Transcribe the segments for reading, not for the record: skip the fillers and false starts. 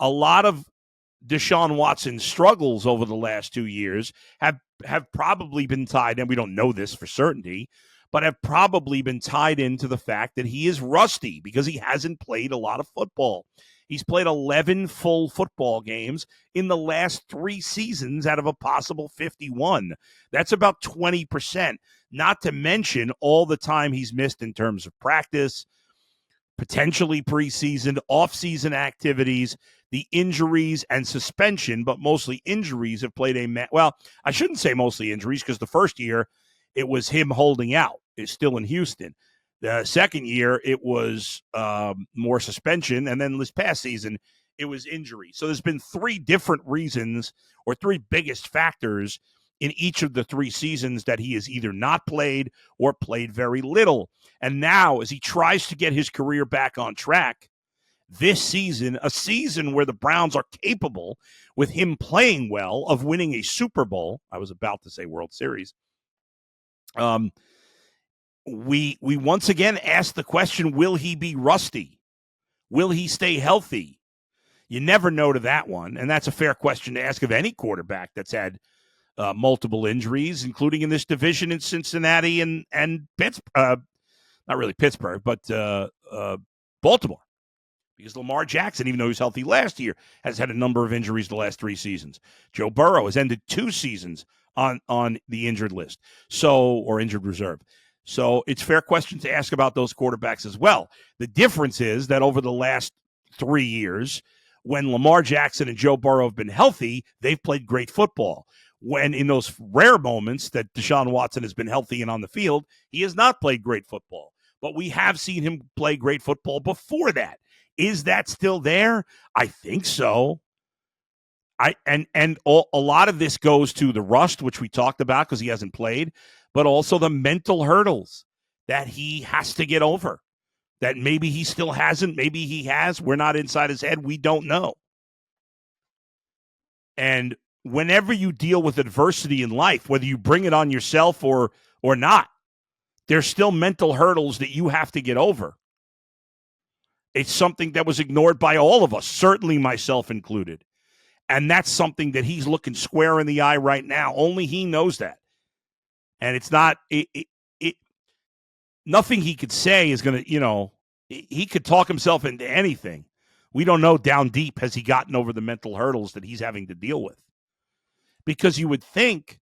a lot of Deshaun Watson's struggles over the last 2 years have probably been tied, and we don't know this for certainty, but have probably been tied into the fact that he is rusty because he hasn't played a lot of football. He's played 11 full football games in the last 3 seasons out of a possible 51. That's about 20%, not to mention all the time he's missed in terms of practice, potentially preseason, off-season activities, the injuries and suspension, but mostly injuries have played well, I shouldn't say mostly injuries because the first year it was him holding out. It's still in Houston. The second year it was more suspension, and then this past season it was injury. So there's been 3 different reasons or 3 biggest factors in each of the 3 seasons that he has either not played or played very little. And now as he tries to get his career back on track, this season, a season where the Browns are capable, with him playing well, of winning a Super Bowl. I was about to say World Series. We once again ask the question, will he be rusty? Will he stay healthy? You never know to that one, and that's a fair question to ask of any quarterback that's had multiple injuries, including in this division in Cincinnati and Pittsburgh. Not really Pittsburgh, but Baltimore. Because Lamar Jackson, even though he was healthy last year, has had a number of injuries the last 3 seasons. Joe Burrow has ended 2 seasons on the injured list, or injured reserve. So it's a fair question to ask about those quarterbacks as well. The difference is that over the last 3 years, when Lamar Jackson and Joe Burrow have been healthy, they've played great football. When in those rare moments that Deshaun Watson has been healthy and on the field, he has not played great football. But we have seen him play great football before that. Is that still there? I think so. A lot of this goes to the rust, which we talked about because he hasn't played, but also the mental hurdles that he has to get over, that maybe he still hasn't, maybe he has. We're not inside his head. We don't know. And whenever you deal with adversity in life, whether you bring it on yourself or not, there's still mental hurdles that you have to get over. It's something that was ignored by all of us, certainly myself included. And that's something that he's looking square in the eye right now. Only he knows that. And it's not, nothing he could say is going to, he could talk himself into anything. We don't know down deep, has he gotten over the mental hurdles that he's having to deal with? Because you would think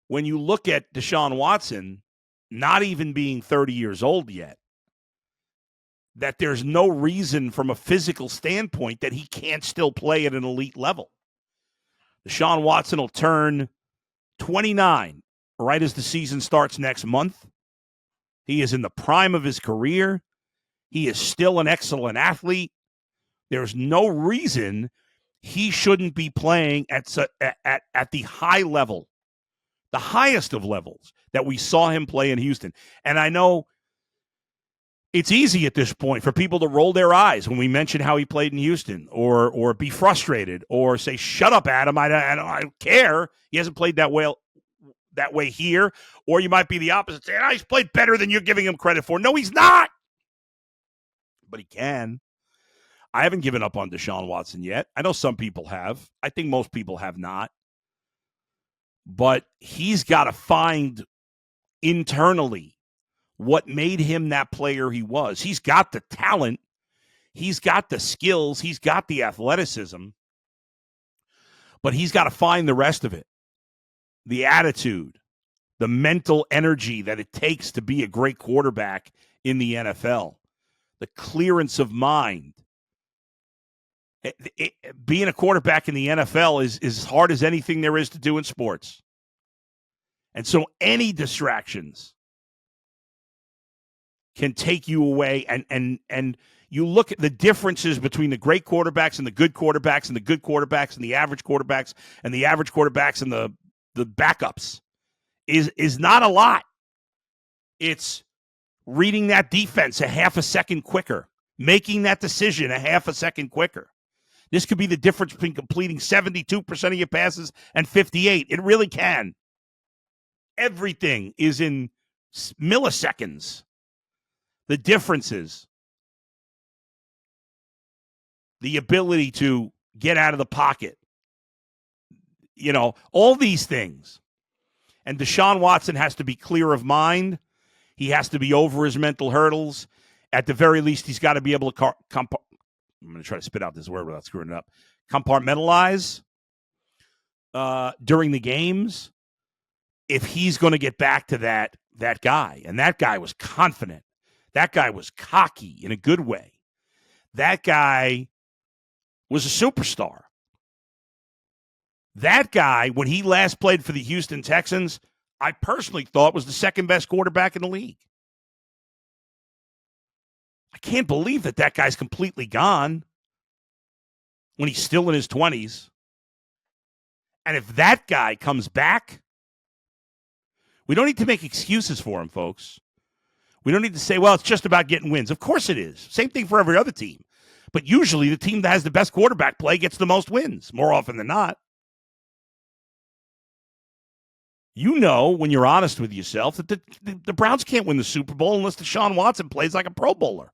when you look at Deshaun Watson, not even being 30 years old yet, that there's no reason from a physical standpoint that he can't still play at an elite level. Deshaun Watson will turn 29 right as the season starts next month. He is in the prime of his career. He is still an excellent athlete. There's no reason he shouldn't be playing at the high level, the highest of levels that we saw him play in Houston. And I know it's easy at this point for people to roll their eyes when we mention how he played in Houston, or be frustrated, or say, "Shut up, Adam! I don't care. He hasn't played that way here." Or you might be the opposite, saying, "He's played better than you're giving him credit for." No, he's not, but he can. I haven't given up on Deshaun Watson yet. I know some people have. I think most people have not. But he's got to find internally what made him that player he was. He's got the talent. He's got the skills. He's got the athleticism. But he's got to find the rest of it. The attitude, the mental energy that it takes to be a great quarterback in the NFL, the clearance of mind. Being a quarterback in the NFL is as hard as anything there is to do in sports. And so any distractions can take you away, and you look at the differences between the great quarterbacks and the good quarterbacks and the good quarterbacks and the average quarterbacks and the average quarterbacks and the backups is not a lot. It's reading that defense a half a second quicker, making that decision a half a second quicker. This could be the difference between completing 72% of your passes and 58%. It really can. Everything is in milliseconds. The differences. the ability to get out of the pocket, all these things. And Deshaun Watson has to be clear of mind. He has to be over his mental hurdles. At the very least, he's got to be able to I'm going to try to spit out this word without screwing it up. Compartmentalize during the games if he's going to get back to that guy. And that guy was confident. That guy was cocky in a good way. That guy was a superstar. That guy, when he last played for the Houston Texans, I personally thought was the second best quarterback in the league. I can't believe that guy's completely gone when he's still in his 20s. And if that guy comes back, we don't need to make excuses for him, folks. We don't need to say, well, it's just about getting wins. Of course it is. Same thing for every other team. But usually the team that has the best quarterback play gets the most wins, more often than not. You know, when you're honest with yourself, that the Browns can't win the Super Bowl unless Deshaun Watson plays like a Pro Bowler.